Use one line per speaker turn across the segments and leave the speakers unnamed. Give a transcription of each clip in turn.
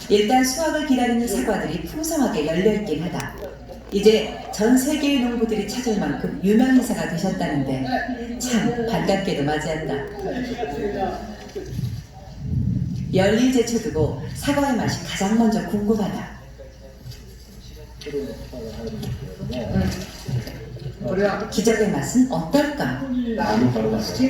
일단 수확을 기다리는 사과들이 풍성하게 열려있긴 하다. 이제 전 세계의 농부들이 찾을 만큼 유명 인사가 되셨다는데 참 반갑게도 맞이한다. 열일 제쳐두고 사과의 맛이 가장 먼저 궁금하다. 기적의 맛은 어떨까?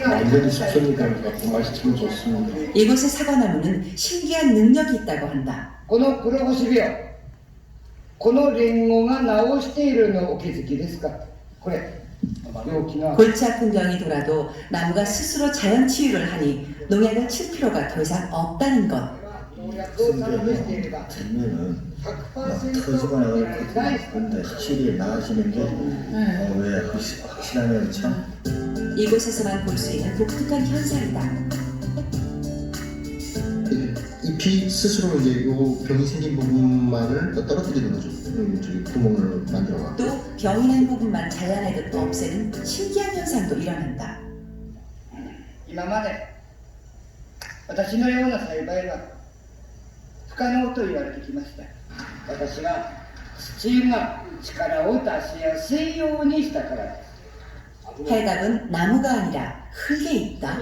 완전히 숙성이니까 그 맛이 참 좋습니다.
이곳의 사과나무는 신기한 능력이 있다고 한다.
この黒星病、このリンゴが治しているのをお気づきですか？これ、病気の
골치 아픈 병이 돌아도 나무가 스스로 자연 치유를 하니 농약을 칠 필요가 더 이상 없다는 것.
農薬を試していれば
전면은 막
100%
터지거나
農薬がない
근데 확실히 나아지는 게 왜 확실하네요 참.
이곳에서만 볼 수 있는 독특한 현상이다.
잎이 스스로 이제 요 병이 생긴 부분만을 떨어뜨리는 거죠. 저기 구멍을 만들어가.
또 병이 난 부분만 잘라내듯 없애는 신기한 현상도 일어난다.
今まで私のような栽培は不可能と言われてきました。私が土が力を出しやすいようにしたからです。
해답은 나무가 아니라 흙에 있다.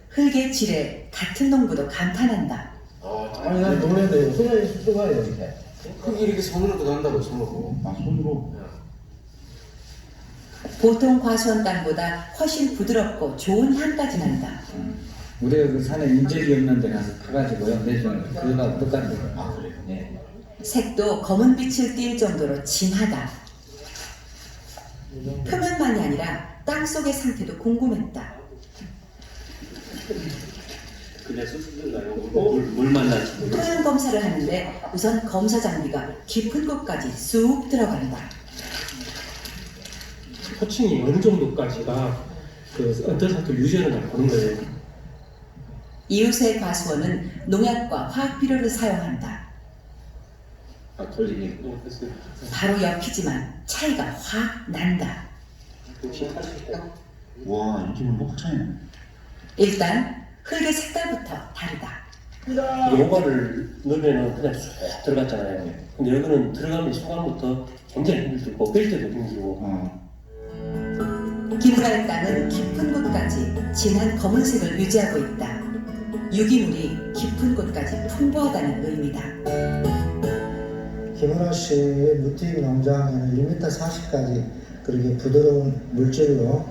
흙의 질에 같은 농부도 감탄한다.
아니 난 놀랐는데 손에 쑥쑥하요 이렇게.
흙이 이렇게 손으로도 간다고 손으로.
아 손으로.
보통 과수원 땅보다 훨씬 부드럽고 좋은 향까지 난다.
우리가 그 산에 인절이 없는 데 가서 가가지고요 내주는 그거가 똑같아요.
아 그래요?
네.
색도 검은 빛을 띌 정도로 진하다. 표면만이 아니라 땅속의 상태도 궁금했다.
그냥 수술인가요? 물 만나지.
토양 검사를 하는데 우선 검사 장비가 깊은 곳까지 쑥 들어간다.
호칭이 어느 정도까지가 그 어떤 상태를 유지하는 걸 보는 거예요.
이웃의 과수원은 농약과 화학 비료를 사용한다.
아 돌리니.
바로 옆이지만 차이가 확 난다.
와 이렇게 보면 확 차이네.
일단 흙의 색깔부터 다르다.
용과를 넣으면 그냥 쑥 들어갔잖아요. 근데 여기는 들어가면 순간부터 굉장히 힘들고 뺄 때도 힘들고.
기무라의 땅은 깊은 곳까지 진한 검은색을 유지하고 있다. 유기물이 깊은 곳까지 풍부하다는 의미다.
김은호 씨의 무트입 농장에는 1m 40까지 그렇게 부드러운 물질로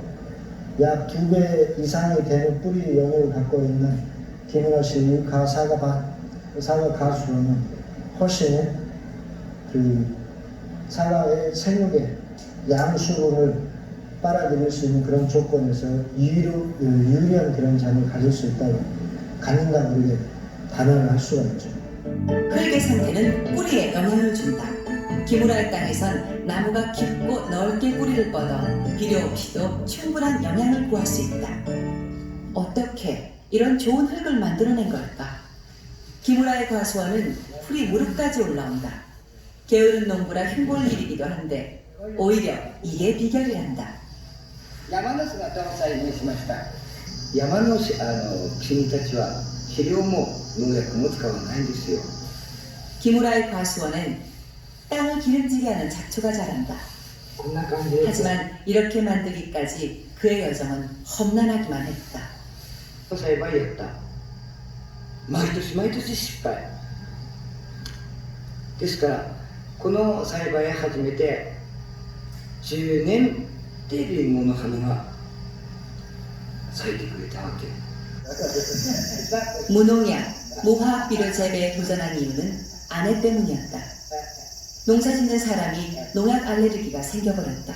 약 2배 이상이 되는 뿌리 영역을 갖고 있는 김은호 씨의 사과 가수는 훨씬 그 사과의 생육의 양 수분을 빨아들일 수 있는 그런 조건에서 유리한 그런 장을 가질 수 있다고 갖는다고 그렇게 단언을 할 수가 있죠.
흙의 상태는 뿌리에 영향을 준다. 기무라의 땅에선 나무가 깊고 넓게 뿌리를 뻗어 비료 없이도 충분한 영양을 구할 수 있다. 어떻게 이런 좋은 흙을 만들어낸 걸까? 기무라의 과수원은 풀이 무릎까지 올라온다. 게으른 농부라 흉볼 일이기도 한데 오히려 이게 비결이란다.
山の姿を再現しました。山の君たちは肥料も農薬も使わないんですよ。
기무라의 과수원엔 땅을 기름지게 하는 잡초가 자란다.
こんな感じで
하지만 이렇게 만들기까지 그의 여정은 험난하기만 했다.
栽培やった。毎年毎年失敗。ですからこの栽培始めて10年でリンゴの花が咲いてくれたわけ。
무농약, 무화학 비료 재배에 도전한 이유는 아내 때문이었다. 농사 짓는 사람이 농약 알레르기가 생겨버렸다.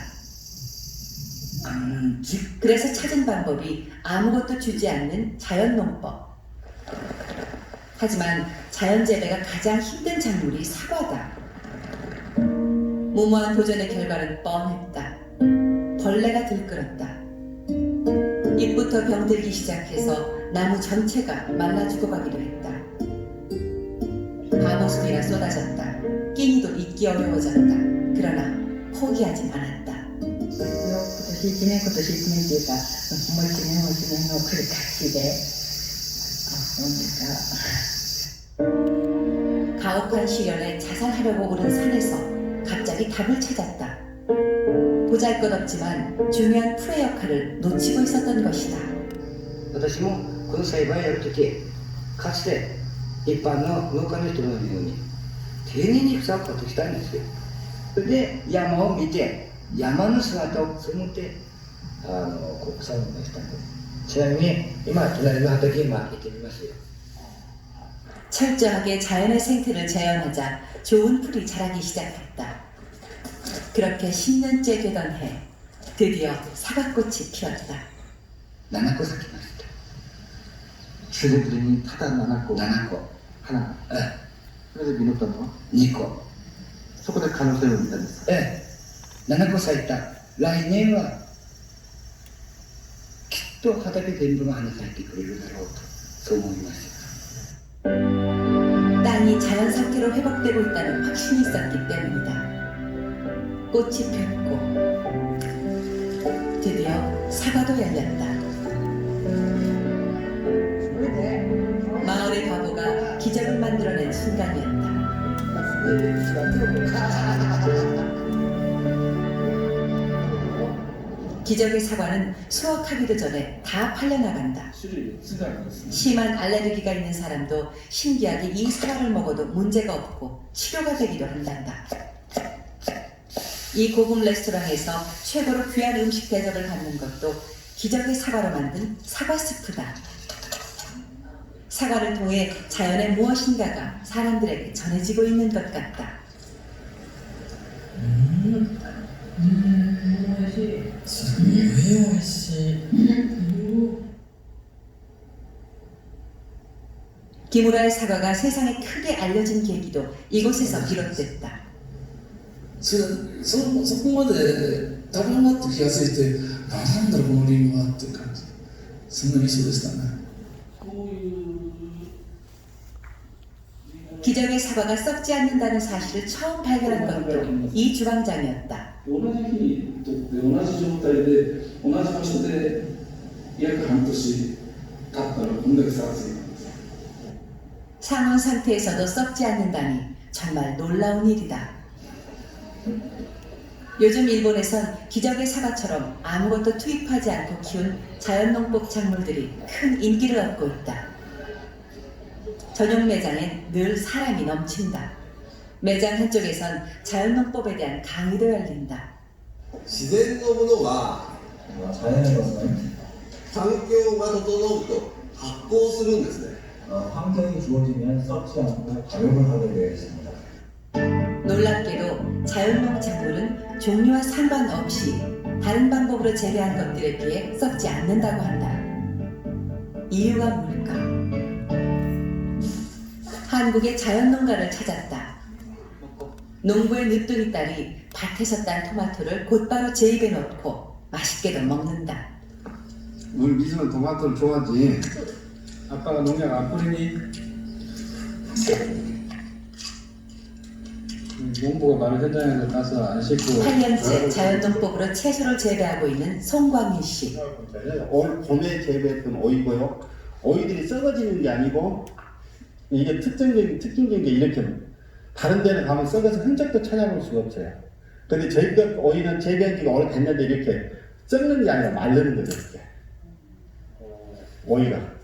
그래서 찾은 방법이 아무것도 주지 않는 자연농법. 하지만 자연 재배가 가장 힘든 작물이 사과다. 무모한 도전의 결과는 뻔했다. 벌레가 들끓었다. 잎부터 병들기 시작해서 나무 전체가 말라 죽어가기도 했다. 바보숲이라 쏟아졌다. 끼니도 잊기 어려워졌다. 그러나 포기하진 않았다.
今年1年っていうかもう1年の繰り返しで本当か
척박한 시련에 자살하려고 오른 산에서 갑자기 답을 찾았다. 보잘것없지만 중요한 풀의 역할을 놓치고 있었던 것이다.
私もこの栽培やるとき、かつて一般の農家の人のように丁寧に草を刈ってきたんですよ。それで山を見て山の姿をそのてこう草を植えしたんです。ちなみに今隣の畑に行ってみますよ。
철저하게 자연의 생태를 재현하자 좋은 풀이 자라기 시작했다. 그렇게 10년째 되던 해, 드디어 사과꽃이 피었다.
7個咲きました。
주제들이 타다 나눴고
7個。
하나.
え
그래서 민었던 거.
2個。
소고대 가능성을 믿었어.
7個咲いた。来年はきっと畑全部が花咲いてくれるだろうと、そう思います。
땅이 자연 상태로 회복되고 있다는 확신이 있었기 때문이다. 꽃이 폈고 드디어 사과도 열렸다. 마을의 바보가 기적을 만들어낸 순간이었다. 기적의 사과는 수확하기도 전에 다 팔려나간다. 심한 알레르기가 있는 사람도 신기하게 이 사과를 먹어도 문제가 없고 치료가 되기도 한단다. 이 고급 레스토랑에서 최고로 귀한 음식 대접을 받는 것도 기적의 사과로 만든 사과 스프다. 사과를 통해 자연의 무엇인가가 사람들에게 전해지고 있는 것 같다. 기무라의 사과가 세상에 크게 알려진 계기도 이곳에서 비롯됐다.
そこまで食べ終わって気がついて、なんだろうこのリンゴはっていう感じ、そんな印象でしたね。
기적의 사과가 썩지 않는다는 사실을 처음 발견한 것도 이 주방장이었다.
同じ日にとって同じ状態で同じ場所で約半年経ったらこんだけ差がついたんです。
상온 상태에서도 썩지 않는다니 정말 놀라운 일이다. 요즘 일본에선 기적의 사과처럼 아무것도 투입하지 않고 키운 자연농법 작물들이 큰 인기를 얻고 있다. 전용 매장엔 늘 사람이 넘친다. 매장 한쪽에선 자연농법에 대한 강의도 열린다.
自然のものは
자연의 것은
環境が整うと発酵するんですね。
환경이 주어지면 썩지 않고 발효를 하게 되어 있습니다.
놀랍게도 자연농 작물은 종류와 상관없이 다른 방법으로 재배한 것들에 비해 썩지 않는다고 한다. 이유가 뭘까? 한국의 자연농가를 찾았다. 농부의 늦둥이 딸이 밭에서 딴 토마토를 곧바로 제 입에 넣고 맛있게도 먹는다.
우리 미주는 토마토를 좋아하지.
아빠가 농약 안 뿌리니? 농부가 바로 현장에서 가서 안 씻고
8년째 자연농법으로 채소를 재배하고 있는 송광일 씨.
올 봄에 재배했던 오이고요. 오이들이 썩어지는 게 아니고 이게 특징적인 게 이렇게 다른 데는 가면 썩어서 흔적도 찾아볼 수가 없어요. 근데 저희 것 오이는 재배한 지가 오래됐는데 이렇게 썩는 게 아니라 마르는 거죠. 이렇게. 오이가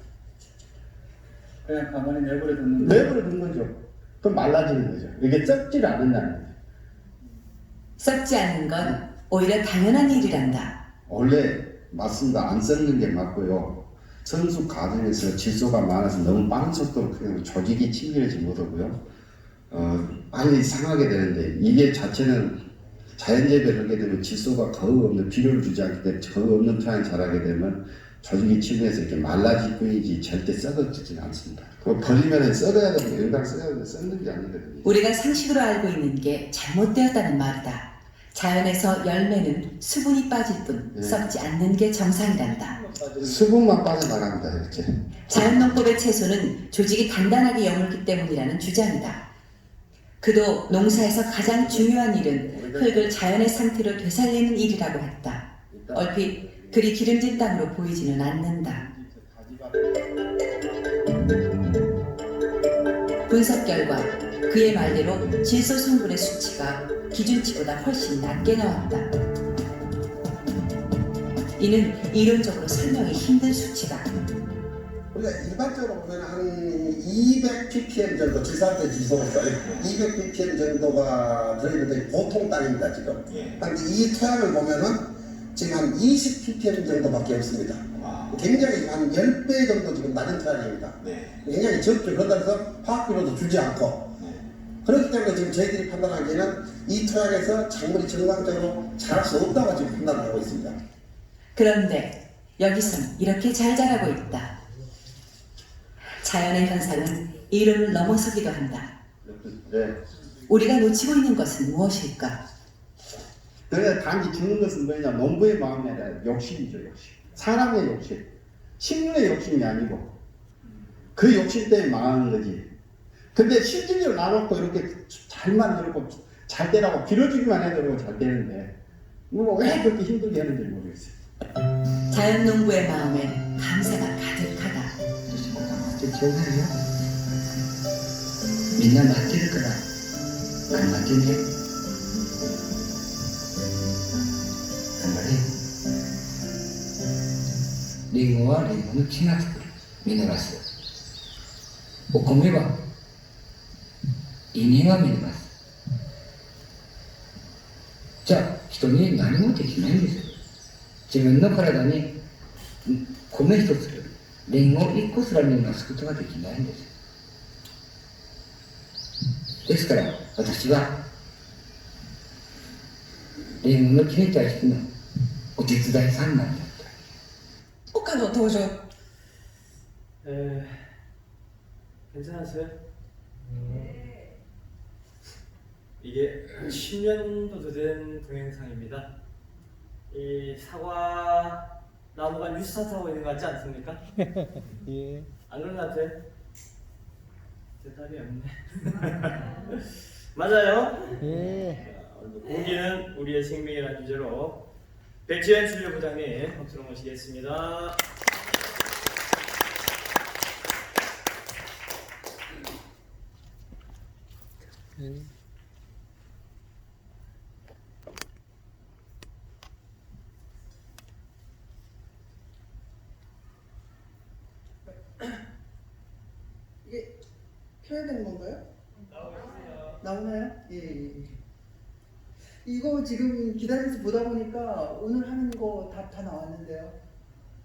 그냥 가만히 내버려 뒀는데
내버려 둔 거죠. 그럼 말라지는 거죠. 이게 썩지를 않는다는 거죠.
썩지 않는 건 오히려 당연한 일이란다.
원래 맞습니다. 안 썩는 게 맞고요. 성숙 과정에서 질소가 많아서 너무 빠른 속도로 크면 조직이 침밀하지 못하고요. 빨리 상하게 되는데 이게 자체는 자연 재배를 하게 되면 질소가 거의 없는 비료를 주지 않기 때문에 거의 없는 토양에 자라게 되면 조직이 침해해서 이렇게 말라질 뿐이지 절대 썩어지진 않습니다. 버리면 썩어야 되는 영당 썩어야 되는데 썩는 게 아니거든요.
우리가 상식으로 알고 있는 게 잘못되었다는 말이다. 자연에서 열매는 수분이 빠질 뿐 썩지 않는 게 정상이란다.
수분만 빠져나갑니다. 이렇게.
자연농법의 채소는 조직이 단단하게 여물기 때문이라는 주장이다. 그도 농사에서 가장 중요한 일은 흙을 자연의 상태로 되살리는 일이라고 했다. 얼핏 그리 기름진 땅으로 보이지는 않는다. 분석 결과 그의 말대로 질소 성분의 수치가 기준치보다 훨씬 낮게 나왔다. 이는 이론적으로 설명이 힘든 수치다.
우리가 일반적으로 보면 한 200 ppm 정도 질산대 지수로 써요. 200 ppm 정도가 들어있는데 보통 땅입니다 지금. 그런데 이 토양을 보면은 지금 한 20 ppm 정도밖에 없습니다. 굉장히 한 10배 정도 지금 낮은 토양입니다. 굉장히 적죠. 그러다 해서 화학비료도 주지 않고. 그렇기 때문에 지금 저희들이 판단하기에는 이 토양에서 작물이 정상적으로 자랄 수 없다고 지금 판단을 하고 있습니다.
그런데 여기선 이렇게 잘 자라고 있다. 자연의 현상은 이론을 넘어서기도 한다.
네.
우리가 놓치고 있는 것은 무엇일까?
그래서 단지 죽는 것은 뭐냐, 농부의 마음이 아니라 욕심이죠, 욕심. 사람의 욕심, 식물의 욕심이 아니고 그 욕심 때문에 망하는 거지. 근데 실질적으로 나놓고 이렇게 잘 만들고 잘 되라고 빌어주기만 해도 잘 되는데 뭐 왜 그렇게 힘들게 하는지 모르겠어요.
자연 농부의 마음엔 감사가 가득하다.
みんな待ってるから頑張ってね。頑張れ。リンゴはリンゴの木が作る。実らす。お米は稲が実ります。じゃあ人に何もできないんですよ。自分の体に米一つリンゴ一個すら実らすことができないんですよ。ですから私はリンゴの木に対してのお手伝いさんなんだった。
岡の登場。
괜찮으세요? 이게 10년도 된 동영상입니다. 이 사과 나무가 뉴스타트하고 있는 것 같지 않습니까? 예. 안 그런 것 같아? 대답이 없네. 맞아요? 예. 공기는 우리의 생명이라는 주제로 백지현 출료부장님 박수로 모시겠습니다.
이게 켜야 되는 건가요? 나오나요? 예. 이거 지금 기다려서 보다 보니까 오늘 하는 거 다 나왔는데요.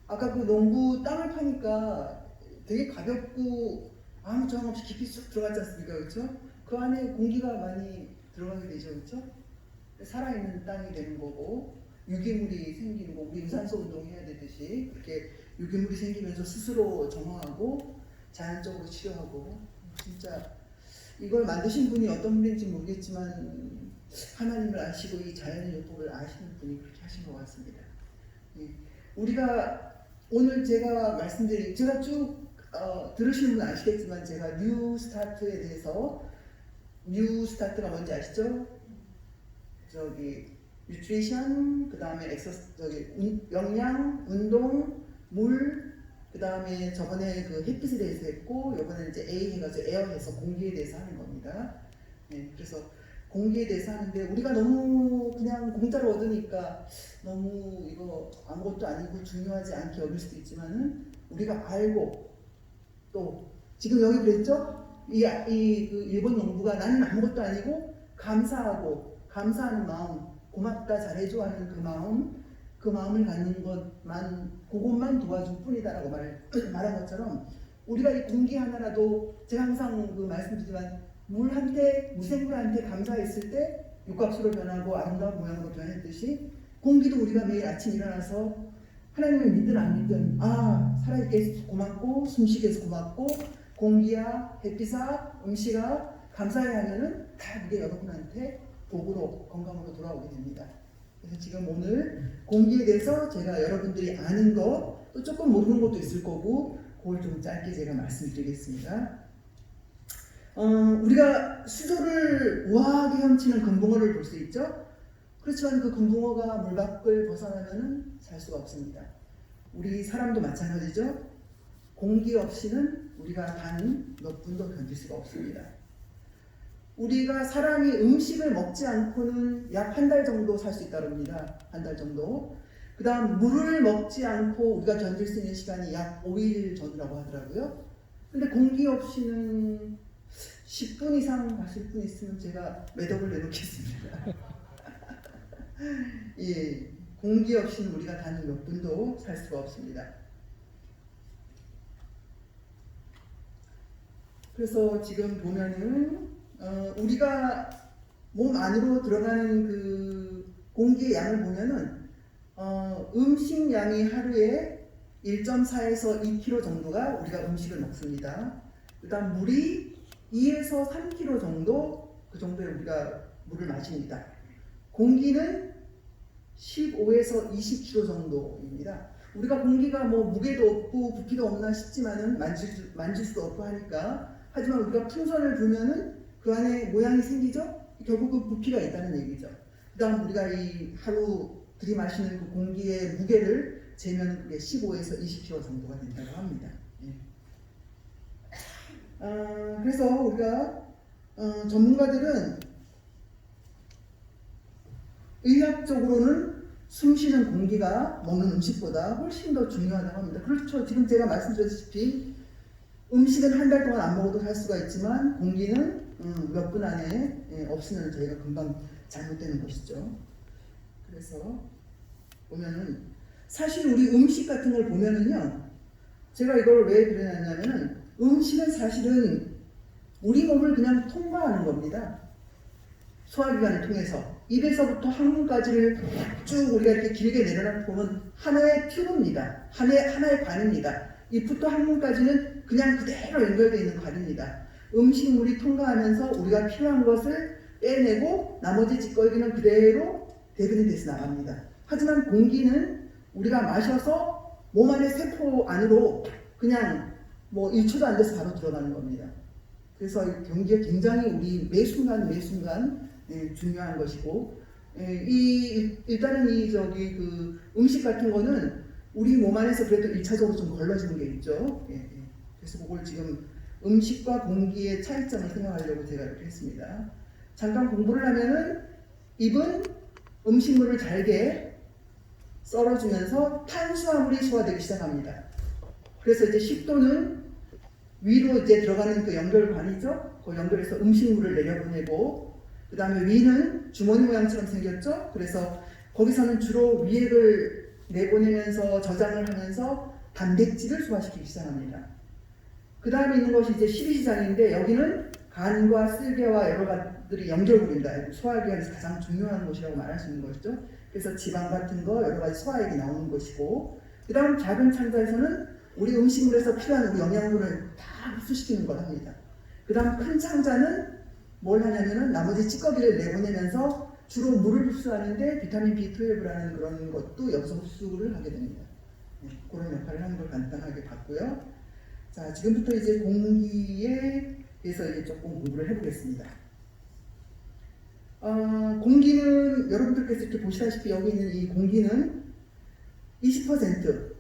아까 그 농부 땅을 파니까 되게 가볍고 아무 저항 없이 깊이 쑥 들어갔지 않습니까? 그렇죠? 그 안에 공기가 많이 들어가게 되죠. 그렇죠? 살아있는 땅이 되는 거고 유기물이 생기는 거, 우리 유산소 운동해야 되듯이 그렇게 유기물이 생기면서 스스로 정화하고 자연적으로 치료하고 진짜 이걸 만드신 분이 어떤 분인지 모르겠지만 하나님을 아시고 이 자연의 요법을 아시는 분이 그렇게 하신 것 같습니다. 우리가 오늘 제가 말씀드린 제가 쭉 들으시는 분은 아시겠지만 제가 뉴 스타트에 대해서 뉴 스타트가 뭔지 아시죠? 저기 뉴트리션, 그 다음에 영양, 운동, 물, 그 다음에 저번에 그 햇빛에 대해서 했고 이번에는 이제 A 해가지고 에어해서 공기에 대해서 하는 겁니다. 네, 그래서 공기에 대해서 하는데 우리가 너무 그냥 공짜로 얻으니까 너무 이거 아무것도 아니고 중요하지 않게 여길 수도 있지만은 우리가 알고 또 지금 여기 그랬죠? 그 일본 농부가 나는 아무것도 아니고 감사하고 감사하는 마음, 고맙다 잘해줘 하는 그 마음을 갖는 것만 그것만 도와줄 뿐이다라고 말한 것처럼 우리가 이 공기 하나라도 제가 항상 그 말씀드리지만 물한테 무생물한테 감사했을 때 육각수로 변하고 아름다운 모양으로 변했듯이 공기도 우리가 매일 아침 일어나서 하나님을 믿든 안 믿든 살아있게 해서 고맙고 숨쉬게 해서 고맙고 공기야 햇빛아 음식아 감사해야 하면은 다 그게 여러분한테 복으로 건강으로 돌아오게 됩니다. 그래서 지금 오늘 공기에 대해서 제가 여러분들이 아는 거 또 조금 모르는 것도 있을 거고 그걸 좀 짧게 제가 말씀드리겠습니다. 우리가 수조를 우아하게 헤엄치는 금붕어를 볼 수 있죠? 그렇지만 그 금붕어가 물 밖을 벗어나면 살 수가 없습니다. 우리 사람도 마찬가지죠? 공기 없이는 우리가 단 몇 분도 견딜 수가 없습니다. 우리가 사람이 음식을 먹지 않고는 약 한 달 정도 살 수 있다고 합니다. 한 달 정도. 그 다음 물을 먹지 않고 우리가 견딜 수 있는 시간이 약 5일 전이라고 하더라고요. 근데 공기 없이는 10분 이상 가실 분 있으면 제가 매덕을 내놓겠습니다. 예, 공기 없이는 우리가 단 몇 분도 살 수가 없습니다. 그래서 지금 보면은 우리가 몸 안으로 들어가는 그 공기의 양을 보면은 음식 양이 하루에 1.4에서 2kg 정도가 우리가 음식을 먹습니다. 그다음 물이 2에서 3kg 정도 그 정도에 우리가 물을 마십니다. 공기는 15에서 20kg 정도입니다. 우리가 공기가 뭐 무게도 없고 부피도 없나 싶지만은 만질 수도 없고 하니까 하지만 우리가 풍선을 불면은 그 안에 모양이 생기죠? 결국 그 부피가 있다는 얘기죠. 그 다음 우리가 이 하루 들이마시는 그 공기의 무게를 재면 그게 15에서 20kg 정도가 된다고 합니다. 예. 그래서 우리가 전문가들은 의학적으로는 숨쉬는 공기가 먹는 음식보다 훨씬 더 중요하다고 합니다. 그렇죠. 지금 제가 말씀드렸다시피 음식은 한 달 동안 안 먹어도 살 수가 있지만 공기는 몇 분 안에 없으면 저희가 금방 잘못되는 것이죠. 그래서 보면은 사실 우리 음식 같은 걸 보면은요, 제가 이걸 왜 그러냐면은 음식은 사실은 우리 몸을 그냥 통과하는 겁니다. 소화기관을 통해서 입에서부터 항문까지를 쭉 우리가 이렇게 길게 내려놓고 보면 하나의 튜브입니다. 하나의 관입니다. 입부터 항문까지는 그냥 그대로 연결되어 있는 관입니다. 음식물이 통과하면서 우리가 필요한 것을 빼내고 나머지 찌꺼기는 그대로 대변이 돼서 나갑니다. 하지만 공기는 우리가 마셔서 몸 안의 세포 안으로 그냥 뭐 1초도 안 돼서 바로 들어가는 겁니다. 그래서 공기가 굉장히 우리 매 순간 중요한 것이고, 일단은 그 음식 같은 거는 우리 몸 안에서 그래도 1차적으로 좀 걸러지는 게 있죠. 그래서 그걸 지금 음식과 공기의 차이점을 생각하려고 제가 이렇게 했습니다. 잠깐 공부를 하면은 입은 음식물을 잘게 썰어주면서 탄수화물이 소화되기 시작합니다. 그래서 이제 식도는 위로 이제 들어가는 그 연결관이죠. 그 연결해서 음식물을 내려보내고, 그 다음에 위는 주머니 모양처럼 생겼죠. 그래서 거기서는 주로 위액을 내보내면서 저장을 하면서 단백질을 소화시키기 시작합니다. 그 다음에 있는 것이 이제 십이지장인데 여기는 간과 쓸개와 여러 가지들이 연결고리입니다. 소화기관에서 가장 중요한 곳이라고 말할 수 있는 것이죠. 그래서 지방 같은 거 여러 가지 소화액이 나오는 것이고, 그 다음 작은 창자에서는 우리 음식물에서 필요한 우리 영양분을 다 흡수시키는 걸 합니다. 그 다음 큰 창자는 뭘 하냐면은 나머지 찌꺼기를 내보내면서 주로 물을 흡수하는데 비타민 B12라는 그런 것도 여기서 흡수를 하게 됩니다. 그런 역할을 하는 걸 간단하게 봤고요. 자, 지금부터 이제 공기에 대해서 이제 조금 공부를 해보겠습니다. 공기는 여러분들께서 이렇게 보시다시피 여기 있는 이 공기는 20%,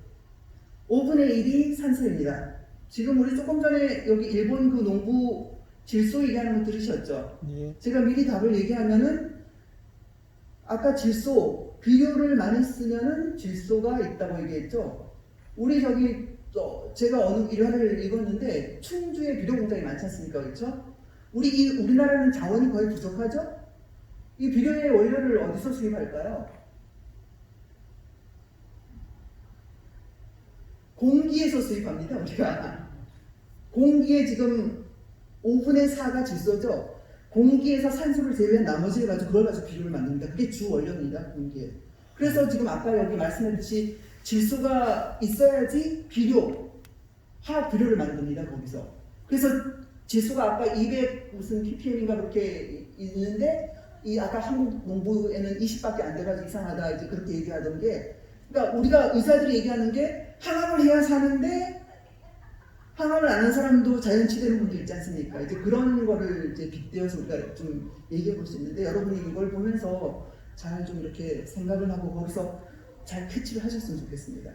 5분의 1이 산소입니다. 지금 우리 조금 전에 여기 일본 그 농부 질소 얘기하는 거 들으셨죠? 예. 제가 미리 답을 얘기하면은 아까 질소, 비료를 많이 쓰면은 질소가 있다고 얘기했죠? 우리 저기 제가 어느 일화를 읽었는데 충주에 비료 공장이 많지 않습니까? 그렇죠? 우리나라는 자원이 거의 부족하죠? 이 비료의 원료를 어디서 수입할까요? 공기에서 수입합니다. 우리가 공기에 지금 5분의 4가 질소죠. 공기에서 산소를 제외한 나머지를 가지고 그걸 가지고 비료를 만듭니다. 그게 주 원료입니다. 공기에. 그래서 지금 아까 여기 말씀했듯이 질소가 있어야지 비료, 화학 비료를 만듭니다. 거기서. 그래서 질소가 아까 200 무슨 ppm인가 그렇게 있는데 이 아까 한국 농부에는 20밖에 안 돼가지고 이상하다 이제 그렇게 얘기하던 게, 그러니까 우리가 의사들이 얘기하는 게 항암을 해야 사는데 항암을 안 한 사람도 자연치되는 분도 있지 않습니까? 이제 그런 거를 이제 빗대어서 우리가 좀 얘기해 볼 수 있는데, 여러분이 이걸 보면서 잘 좀 이렇게 생각을 하고 거기서 잘 캐치를 하셨으면 좋겠습니다.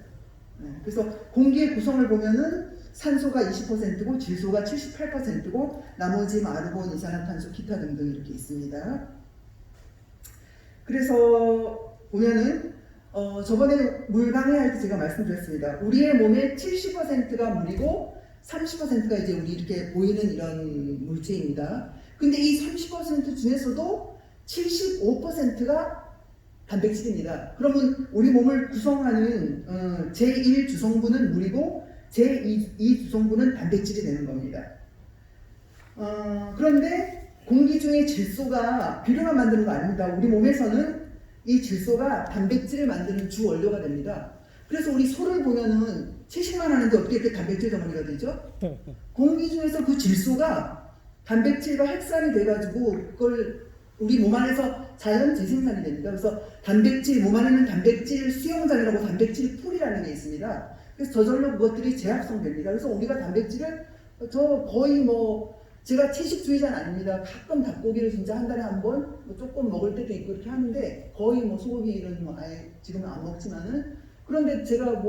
그래서 공기의 구성을 보면은 산소가 20%고 질소가 78%고 나머지 아르곤, 이산화탄소, 기타 등등 이렇게 있습니다. 그래서 보면은 저번에 물 강의할 때 제가 말씀드렸습니다. 우리의 몸의 70%가 물이고 30%가 이제 우리 이렇게 보이는 이런 물체입니다. 근데 이 30% 중에서도 75%가 단백질입니다. 그러면 우리 몸을 구성하는 제1 주성분은 물이고 제2 주성분은 단백질이 되는 겁니다. 그런데 공기 중에 질소가 비료만 만드는 거 아닙니다. 우리 몸에서는 이 질소가 단백질을 만드는 주 원료가 됩니다. 그래서 우리 소를 보면은 채식만 하는데 어떻게 이렇게 단백질 덩어리가 되죠? 공기 중에서 그 질소가 단백질과 핵산이 돼가지고 그걸 우리 몸 안에서 자연 재생산이 됩니다. 그래서 단백질, 몸 안에는 단백질 수용장이라고 단백질 풀이라는 게 있습니다. 그래서 저절로 그것들이 재합성 됩니다. 그래서 우리가 단백질을 거의 제가 채식주의자는 아닙니다. 가끔 닭고기를 진짜 한 달에 한 번 조금 먹을 때도 있고 이렇게 하는데 거의 소고기는 아예 지금은 안 먹지만은 그런데 제가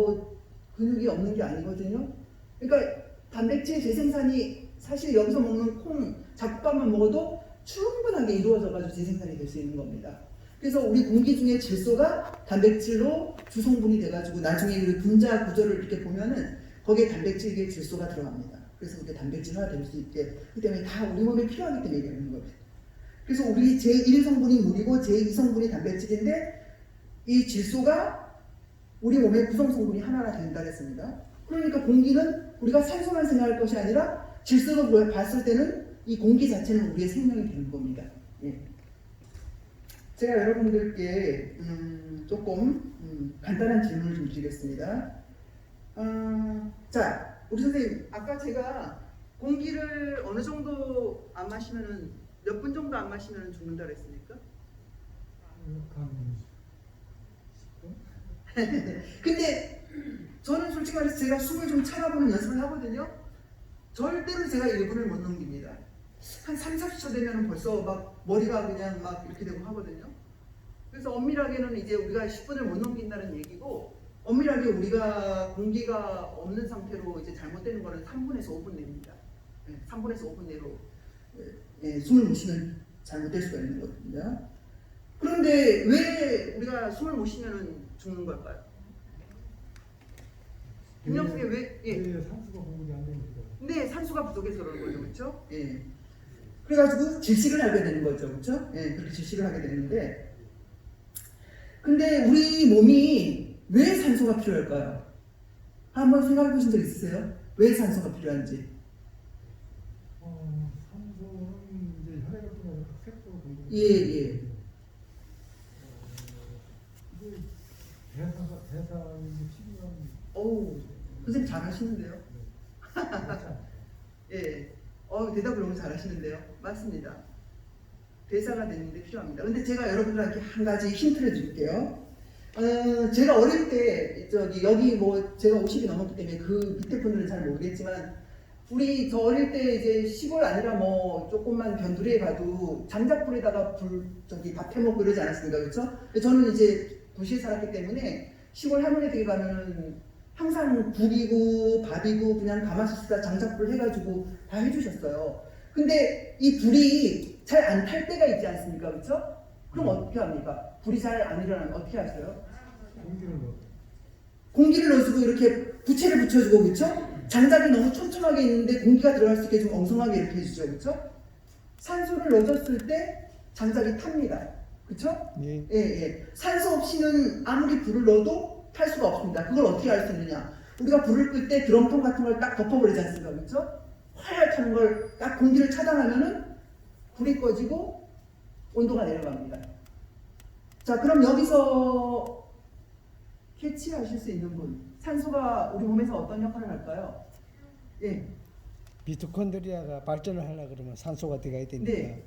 근육이 없는 게 아니거든요. 그러니까 단백질 재생산이 사실 여기서 먹는 콩, 잡곡밥만 먹어도 충분하게 이루어져가지고 재생산이 될 수 있는 겁니다. 그래서 우리 공기 중에 질소가 단백질로 주성분이 돼가지고 나중에 그 분자 구조를 이렇게 보면은 거기에 단백질에 질소가 들어갑니다. 그래서 그게 단백질화 될 수 있게 그 때문에 다 우리 몸에 필요하기 때문에 얘기하는 거예요. 그래서 우리 제1성분이 물이고 제2성분이 단백질인데 이 질소가 우리 몸의 구성성분이 하나가 된다 했습니다. 그러니까 공기는 우리가 산소만 생각할 것이 아니라 질소로 봤을 때는 이 공기 자체는 우리의 생명이 되는 겁니다. 예. 제가 여러분들께 조금 간단한 질문을 좀 드리겠습니다. 자, 우리 선생님, 아까 제가 공기를 어느 정도 안 마시면은 몇 분 정도 안 마시면 죽는다 그랬습니까? 근데 저는 솔직히 말해서 제가 숨을 좀 참아보는 연습을 하거든요. 절대로 제가 1분을 못 넘깁니다. 한 3, 40초 되면 벌써 막 머리가 그냥 막 이렇게 되고 하거든요. 그래서 엄밀하게는 이제 우리가 10분을 못 넘긴다는 얘기고 엄밀하게 우리가 공기가 없는 상태로 이제 잘못되는 거는 3분에서 5분 내입니다. 3분에서 5분 내로 숨을 못 쉬면 잘못될 수가 있는 거거든요. 그런데 왜 우리가 숨을 못 쉬면 죽는 걸까요? 김영숙이 왜?
산소가 공급이 안 되니까.
네, 산소가 부족해서 그런 거죠, 그렇죠? 예. 그래가지고 질식을 하게 되는 거죠, 그렇죠? 예, 그렇게 질식을 하게 되는데, 근데 우리 몸이 왜 산소가 필요할까요? 한번 생각해 보신 적 있으세요? 왜 산소가 필요한지?
산소는 이제 혈액을 통해서 세포 공급.
예.
대사는 필요한.
어우, 선생님 잘하시는데요? 예. 대답을 너무 잘하시는데요. 맞습니다. 대사가 되는데 필요합니다. 근데 제가 여러분들한테 한 가지 힌트를 드릴게요. 제가 어릴 때 여기 제가 50이 넘었기 때문에 그 밑에 분들은 잘 모르겠지만 저 어릴 때 이제 시골 아니라 조금만 변두리에 가도 장작불에다가 밥 해먹고 이러지 않았습니까? 그렇죠? 저는 이제 도시에 살았기 때문에 시골 할머니 댁에 가면은 항상 국이고 밥이고 그냥 가마솥에다 장작불 해가지고 다 해주셨어요. 근데 이 불이 잘 안 탈 때가 있지 않습니까? 그렇죠? 그럼 어떻게 합니까? 불이 잘 안 일어나면 어떻게 하세요? 공기를 넣어주고 이렇게 부채를 붙여주고 그렇죠? 장작이 너무 촘촘하게 있는데 공기가 들어갈 수 있게 좀 엉성하게 이렇게 해주죠. 그렇죠? 산소를 넣어줬을 때 장작이 탑니다. 그렇죠? 예. 산소 없이는 아무리 불을 넣어도 탈 수가 없습니다. 그걸 어떻게 할 수 있느냐? 우리가 불을 끌 때 드럼통 같은 걸 딱 덮어버리지 않습니까? 그렇죠? 활활 타는 걸 딱 공기를 차단하면은 불이 꺼지고 온도가 내려갑니다. 자, 그럼 여기서 캐치하실 수 있는 분, 산소가 우리 몸에서 어떤 역할을 할까요? 예.
미토콘드리아가 발전을 하려 그러면 산소가 들어가야 되니까.
네.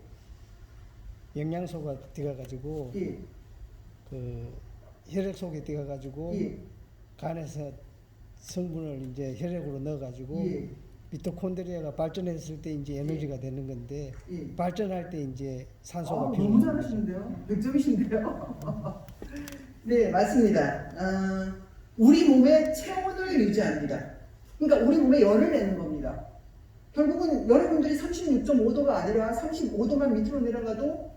영양소가 들어가가지고
예.
그 혈액 속에 들어가가지고
예.
간에서 성분을 이제 혈액으로 넣어가지고
예.
미토콘드리아가 발전했을 때 이제 에너지가 되는 건데
예.
발전할 때 이제 산소가
너무
필요한 거죠.
잘하시는데요? 100점이신데요? 네, 맞습니다. 우리 몸의 체온을 유지합니다. 그러니까 우리 몸에 열을 내는 겁니다. 결국은 여러분들이 36.5도가 아니라 35도만 밑으로 내려가도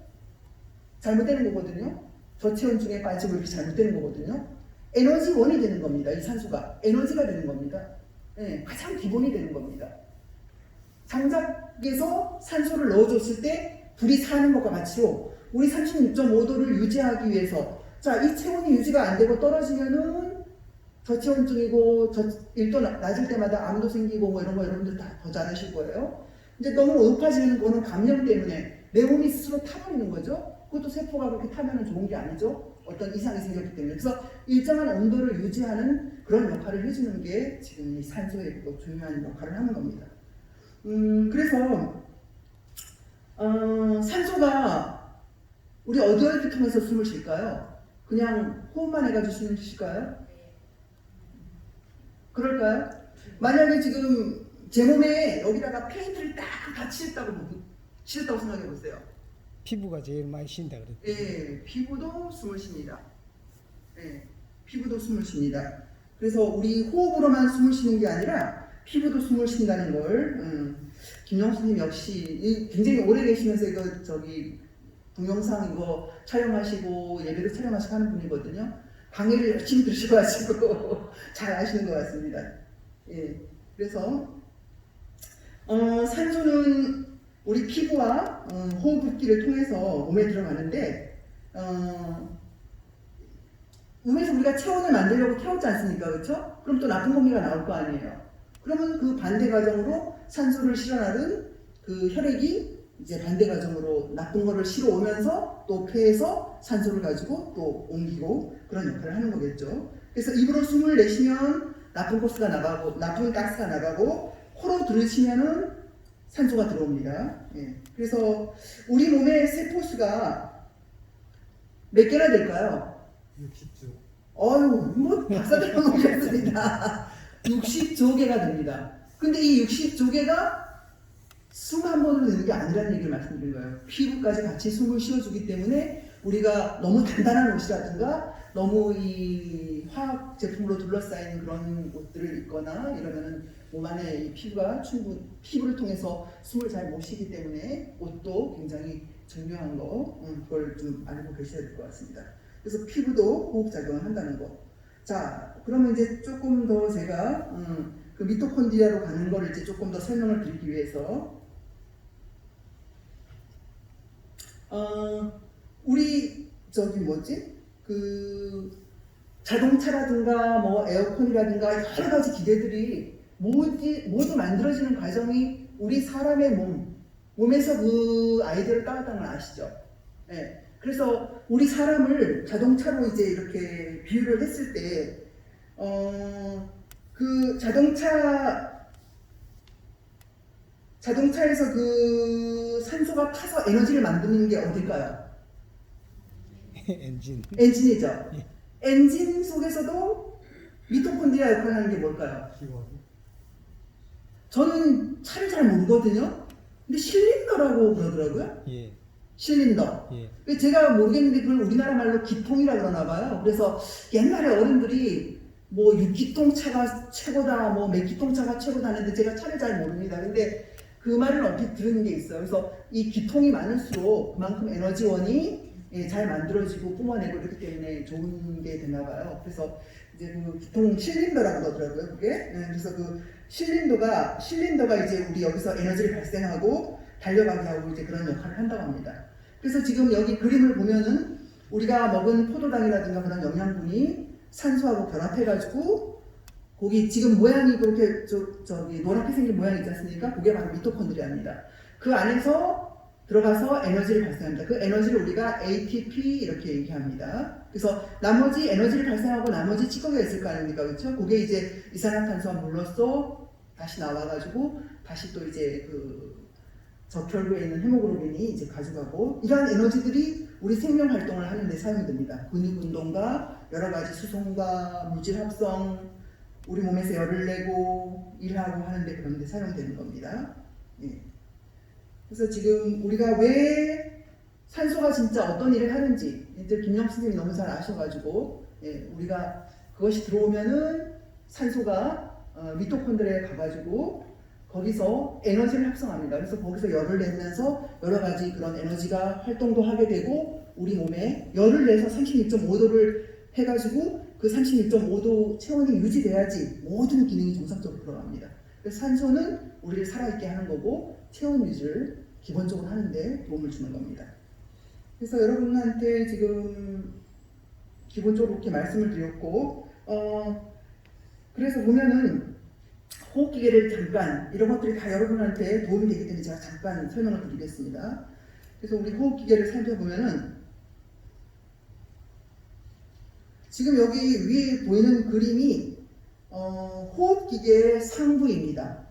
잘못되는 거거든요. 저체온증에 빠지고 이렇게 잘못되는 거거든요. 에너지원이 되는 겁니다. 이 산소가 에너지가 되는 겁니다. 네, 가장 기본이 되는 겁니다. 장작에서 산소를 넣어줬을 때 불이 사는 것과 같이요. 우리 36.5도를 유지하기 위해서 자, 이 체온이 유지가 안 되고 떨어지면은 저체온증이고 1도 낮을 때마다 암도 생기고 뭐 이런 거 여러분들 다 더 잘 아실 거예요. 이제 너무 높아지는 거는 감염 때문에 내 몸이 스스로 타버리는 거죠. 그것도 세포가 그렇게 타면 좋은 게 아니죠. 어떤 이상이 생겼기 때문에. 그래서 일정한 온도를 유지하는 그런 역할을 해주는 게 지금 이 산소의 중요한 역할을 하는 겁니다. 그래서 산소가 우리 어디를 통해서 숨을 쉴까요? 그냥 호흡만 해가지고 숨을 쉴까요? 그럴까요? 만약에 지금 제 몸에 여기다가 페인트를 딱 같이 칠했다고 생각해 보세요.
피부가 제일 많이 쉰다 그랬죠.
예, 피부도 숨을 쉽니다. 예, 피부도 숨을 쉽니다. 그래서 우리 호흡으로만 숨을 쉬는 게 아니라 피부도 숨을 쉰다는 걸 김영 선생님 역시 굉장히 오래 계시면서 이거 동영상 이거 촬영하시고 예배도 촬영하시고 하는 분이거든요. 강의를 열심히 들으셔가지고 잘 아시는 것 같습니다. 예, 그래서 산소는 우리 피부와 호흡기를 통해서 몸에 들어가는데 몸에서 우리가 체온을 만들려고 태웠지 않습니까? 그렇죠? 그럼 또 나쁜 공기가 나올 거 아니에요. 그러면 그 반대 과정으로 산소를 실어나른 그 혈액이 이제 반대 과정으로 나쁜 거를 실어 오면서 또 폐에서 산소를 가지고 또 옮기고 그런 역할을 하는 거겠죠. 그래서 입으로 숨을 내쉬면 나쁜 가스가 나가고 코로 들이쉬면은 산소가 들어옵니다. 예. 그래서 우리 몸의 세포수가 몇 개나 될까요?
60조.
어휴, 뭐 박사들 모르겠습니다. 60조 개가 됩니다. 근데 이 60조 개가 숨 한 번으로 되는 게 아니라는 얘기를 말씀드린 거예요. 피부까지 같이 숨을 쉬어주기 때문에 우리가 너무 단단한 옷이라든가 너무 이 화학 제품으로 둘러싸인 그런 옷들을 입거나 이러면은 몸 안에 이 피부를 통해서 숨을 잘 못 쉬기 때문에 옷도 굉장히 중요한 거, 그걸 좀 알고 계셔야 될 것 같습니다. 그래서 피부도 호흡작용을 한다는 거. 자, 그러면 이제 조금 더 제가 그 미토콘드리아로 가는 거를 이제 조금 더 설명을 드리기 위해서 우리 그 자동차라든가 뭐 에어컨이라든가 여러 가지 기계들이 모두 만들어지는 과정이 우리 사람의 몸에서 그 아이디어를 따왔다는 걸 아시죠? 네. 그래서 우리 사람을 자동차로 이제 이렇게 비유를 했을 때, 그 자동차에서 그 산소가 타서 에너지를 만드는 게 어딜까요? 엔진이죠. 엔진 속에서도 미토콘드리아 역할을 하는 게 뭘까요? 저는 차를 잘 모르거든요. 근데 실린더라고 그러더라고요.
예.
실린더.
예.
제가 모르겠는데 그걸 우리나라 말로 기통이라 그러나 봐요. 그래서 옛날에 어른들이 뭐 6기통 차가 최고다, 뭐 몇 기통 차가 최고다 하는데 제가 차를 잘 모릅니다. 근데 그 말을 얼핏 들은 게 있어요. 그래서 이 기통이 많을수록 그만큼 에너지원이 잘 만들어지고 뿜어내고 이렇기 때문에 좋은 게 되나 봐요. 그래서 이제 그 기통 실린더라고 그러더라고요. 그게. 그래서 그 실린더가 이제 우리 여기서 에너지를 발생하고 달려가게 하고 이제 그런 역할을 한다고 합니다. 그래서 지금 여기 그림을 보면은 우리가 먹은 포도당이라든가 그런 영양분이 산소하고 결합해가지고 거기 지금 모양이 그렇게 노랗게 생긴 모양이 있지 않습니까? 그게 바로 미토콘드리아입니다. 그 안에서 들어가서 에너지를 발생합니다. 그 에너지를 우리가 ATP 이렇게 얘기합니다. 그래서 나머지 에너지를 발생하고 나머지 찌꺼기가 있을 거 아닙니까? 그렇죠? 그게 이제 이산화탄소와 물로써 다시 나와가지고 다시 또 이제 그 적혈구에 있는 헤모글로빈이 이제 가져가고 이러한 에너지들이 우리 생명 활동을 하는 데 사용됩니다. 근육 운동과 여러 가지 수송과 물질 합성, 우리 몸에서 열을 내고 일하고 하는데 그런 데 사용되는 겁니다. 예. 그래서 지금 우리가 왜 산소가 진짜 어떤 일을 하는지 이제 김영 선생님이 너무 잘 아셔가지고 우리가 그것이 들어오면은 산소가 미토콘드리아에 가가지고 거기서 에너지를 합성합니다. 그래서 거기서 열을 내면서 여러 가지 그런 에너지가 활동도 하게 되고 우리 몸에 열을 내서 36.5도를 해가지고 그 36.5도 체온이 유지돼야지 모든 기능이 정상적으로 돌아갑니다. 그래서 산소는 우리를 살아있게 하는 거고 체온 유지를 기본적으로 하는데 도움을 주는 겁니다. 그래서 여러분한테 지금 기본적으로 이렇게 말씀을 드렸고 그래서 보면은 호흡기계를 잠깐 이런 것들이 다 여러분한테 도움이 되기 때문에 제가 잠깐 설명을 드리겠습니다. 그래서 우리 호흡기계를 살펴보면은 지금 여기 위에 보이는 그림이 호흡기계의 상부입니다.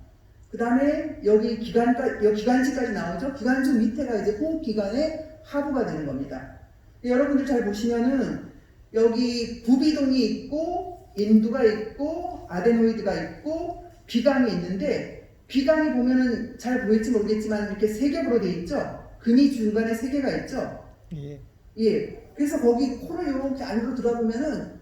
그 다음에 여기 기관지까지 나오죠. 기관지 밑에가 이제 호흡기관의 하부가 되는 겁니다. 여러분들 잘 보시면은 여기 부비동이 있고 인두가 있고 아데노이드가 있고 비강이 있는데 비강이 보면은 잘 보일지 모르겠지만 이렇게 세 겹으로 돼 있죠. 근이 중간에 세 개가 있죠. 예. 그래서 거기 코를 이렇게 안으로 들어보면은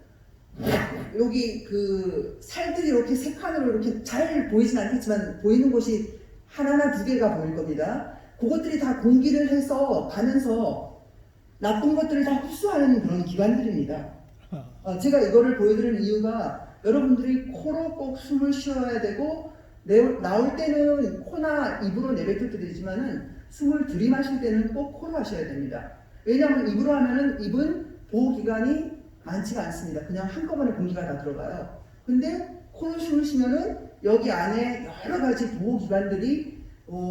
여기 그 살들이 이렇게 세 칸으로 이렇게 잘 보이진 않겠지만 보이는 곳이 하나나 두 개가 보일 겁니다. 그것들이 다 공기를 해서 가면서 나쁜 것들을 다 흡수하는 그런 기관들입니다. 제가 이거를 보여드리는 이유가 여러분들이 코로 꼭 숨을 쉬어야 되고 나올 때는 코나 입으로 내뱉을 때도 되지만은 숨을 들이마실 때는 꼭 코로 하셔야 됩니다. 왜냐하면 입으로 하면은 입은 보호기관이 많지가 않습니다. 그냥 한꺼번에 공기가 다 들어가요. 근데 코로 숨을 쉬면은 여기 안에 여러 가지 보호기관들이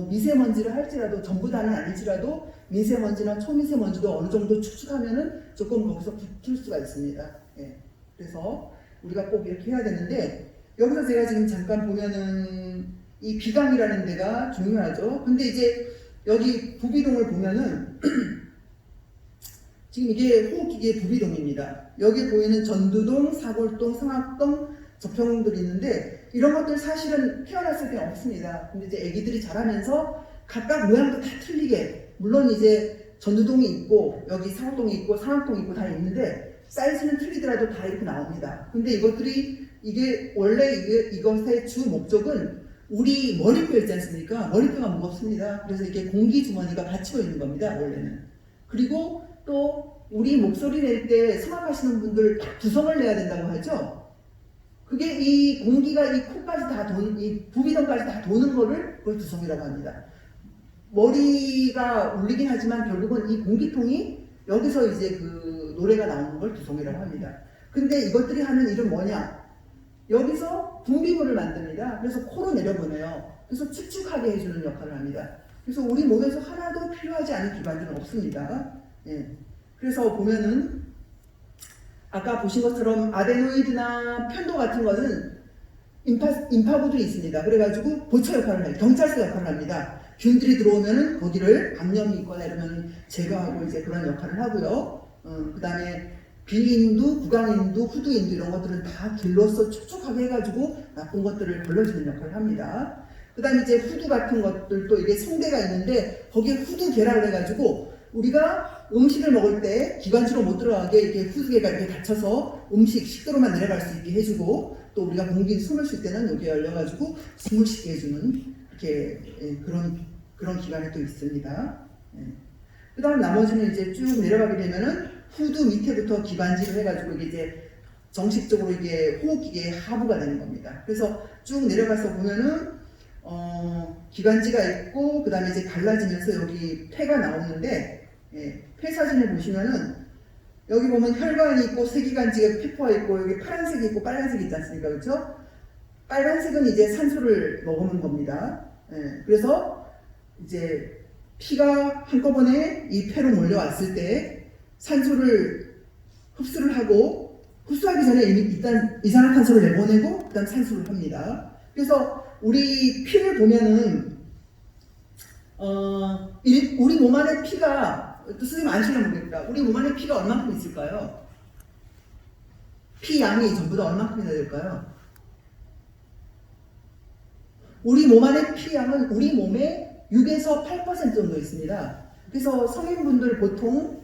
미세먼지를 할지라도 전부 다는 아니지라도 미세먼지나 초미세먼지도 어느 정도 축축하면은 조금 거기서 붙을 수가 있습니다. 예. 그래서 우리가 꼭 이렇게 해야 되는데 여기서 제가 지금 잠깐 보면은 이 비강이라는 데가 중요하죠. 근데 이제 여기 부비동을 보면은 지금 이게 호흡기계의 부비동입니다. 여기 보이는 전두동, 사골동, 상악동, 접평들이 있는데 이런 것들 사실은 태어났을 때 없습니다. 근데 이제 애기들이 자라면서 각각 모양도 다 틀리게 물론 이제 전두동이 있고 여기 사골동이 있고 상악동이 있고 다 있는데 사이즈는 틀리더라도 다 이렇게 나옵니다. 근데 이것들이 이게 원래 이것의 주 목적은 우리 머리뼈 있지 않습니까? 머리뼈가 무겁습니다. 그래서 이게 공기 주머니가 받치고 있는 겁니다. 원래는. 그리고 또 우리 목소리 낼 때 성악하시는 분들 두성을 내야 된다고 하죠. 그게 이 공기가 이 코까지 다 이 부비동까지 다 도는 거를 그걸 두성이라고 합니다. 머리가 울리긴 하지만 결국은 이 공기통이 여기서 이제 그 노래가 나오는 걸 두성이라고 합니다. 근데 이것들이 하는 일은 뭐냐? 여기서 분비물을 만듭니다. 그래서 코로 내려보내요. 그래서 축축하게 해주는 역할을 합니다. 그래서 우리 몸에서 하나도 필요하지 않은 기관들은 없습니다. 예. 그래서 보면은 아까 보신 것처럼 아데노이드나 편도 같은 거는 임파구들이 있습니다. 그래가지고 보초 역할을 해요. 경찰서 역할을 합니다. 균들이 들어오면은 거기를 감염이 있거나 이러면 제거하고 이제 그런 역할을 하고요. 그 다음에 비인두, 구강인두, 후두인두 이런 것들은 다 길로서 촉촉하게 해가지고 나쁜 것들을 걸러주는 역할을 합니다. 그 다음에 이제 후두 같은 것들도 이게 성대가 있는데 거기에 후두 계라를 해가지고 우리가 음식을 먹을 때 기관지로 못 들어가게 이렇게 후두개가 이렇게 닫혀서 식도로만 내려갈 수 있게 해주고 또 우리가 공기 숨을 쉴 때는 여기 열려가지고 숨을 쉬게 해주는 이렇게 그런 기관이 또 있습니다. 그 다음 나머지는 이제 쭉 내려가게 되면은 후두 밑에부터 기관지를 해가지고 이게 이제 정식적으로 이게 호흡기계의 하부가 되는 겁니다. 그래서 쭉 내려가서 보면은 기관지가 있고 그 다음에 이제 갈라지면서 여기 폐가 나오는데 폐 사진을 보시면은 여기 보면 혈관이 있고 세기관지가 폐포가 있고 여기 파란색이 있고 빨간색이 있지 않습니까? 그렇죠? 빨간색은 이제 산소를 머금은 겁니다. 그래서 이제 피가 한꺼번에 이 폐로 몰려왔을 때 산소를 흡수를 하고 흡수하기 전에 일단 이산화탄소를 내보내고 그다음 산소를 합니다. 그래서 우리 피를 보면은 우리 몸 안에 피가 또 선생님 아시려면 모르겠다. 우리 몸 안에 피가 얼만큼 있을까요? 피 양이 전부 다 얼만큼이나 될까요? 우리 몸 안에 피 양은 우리 몸의 6에서 8% 정도 있습니다. 그래서 성인분들 보통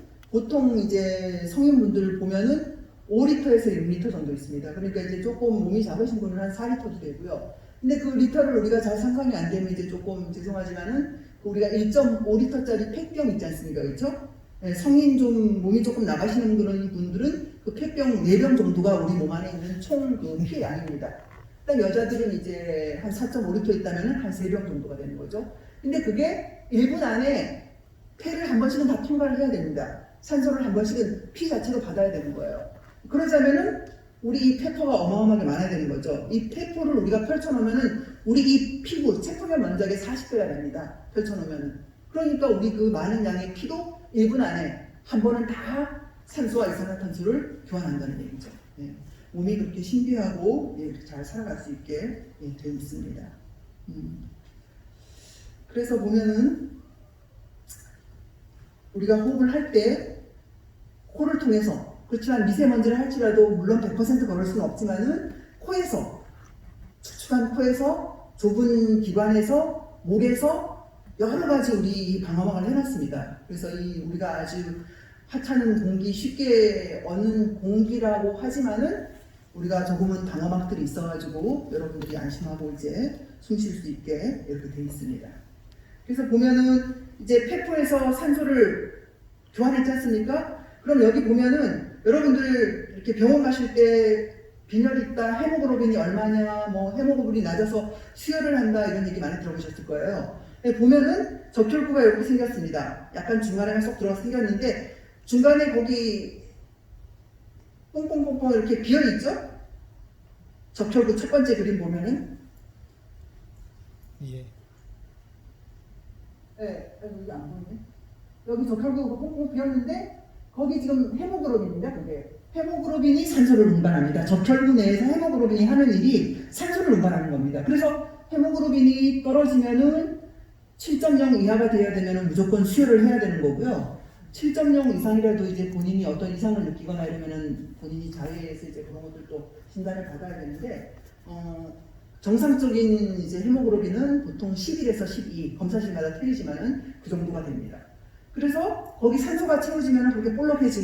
이제 성인분들 보면은 5리터에서 6리터 정도 있습니다. 그러니까 이제 조금 몸이 작으신 분은 한 4리터도 되고요. 근데 그 리터를 우리가 잘 상상이 안 되면 이제 조금 죄송하지만은 우리가 1.5리터짜리 팩병 있지 않습니까? 그렇죠? 네, 성인 좀 몸이 조금 나가시는 그런 분들은 그 팩병 4병 정도가 우리 몸 안에 있는 총 그 피의 양입니다. 일단 여자들은 이제 한 4.5리터 있다면 한 3병 정도가 되는 거죠. 근데 그게 1분 안에 폐를 한 번씩은 다 통과를 해야 됩니다. 산소를 한 번씩은 피 자체로 받아야 되는 거예요. 그러자면은 우리 이 페퍼가 어마어마하게 많아야 되는 거죠. 이 페퍼를 우리가 펼쳐놓으면은 우리 이 피부, 체포면 면적의 40배가 됩니다. 펼쳐놓으면은. 그러니까 우리 그 많은 양의 피도 1분 안에 한 번은 다 산소와 이산화탄소를 교환한다는 얘기죠. 예. 몸이 그렇게 신비하고 예, 잘 살아갈 수 있게 예, 되어 있습니다. 그래서 보면은 우리가 호흡을 할 때 코를 통해서 그렇지만 미세먼지를 할지라도 물론 100% 걸을 수는 없지만은 코에서 축축한 코에서 좁은 기관에서 목에서 여러 가지 우리 방어막을 해놨습니다. 그래서 이 우리가 아주 하찮은 공기 쉽게 얻는 공기라고 하지만은 우리가 조금은 방어막들이 있어가지고 여러분들이 안심하고 이제 숨 쉴 수 있게 이렇게 되어 있습니다. 그래서 보면은 이제 페퍼에서 산소를 교환했지 않습니까? 그럼 여기 보면은 여러분들 이렇게 병원 가실 때 빈혈이 있다, 헤모글로빈이 얼마냐, 뭐 헤모글로빈이 낮아서 수혈을 한다 이런 얘기 많이 들어보셨을 거예요. 보면은 적혈구가 이렇게 생겼습니다. 약간 중간에 쏙 들어가서 생겼는데 중간에 거기 뽕뽕뽕뽕 이렇게 비어있죠? 적혈구 첫 번째 그림 보면은
예.
네, 여기 안 보이네. 여기 적혈구가 뽕뽕 비었는데 거기 지금 헤모글로빈입니다. 그게 헤모글로빈이 산소를 운반합니다. 적혈구 내에서 헤모글로빈이 하는 일이 산소를 운반하는 겁니다. 그래서 헤모글로빈이 떨어지면은 7.0 이하가 돼야 되면은 무조건 수혈을 해야 되는 거고요. 7.0 이상이라도 이제 본인이 어떤 이상을 느끼거나 이러면은 본인이 자해해서 이제 그런 것들도 진단을 받아야 되는데 정상적인 이제 헤모글로빈은 보통 11에서 12 검사실마다 틀리지만은 그 정도가 됩니다. 그래서 거기 산소가 채워지면 그렇게 볼록해지고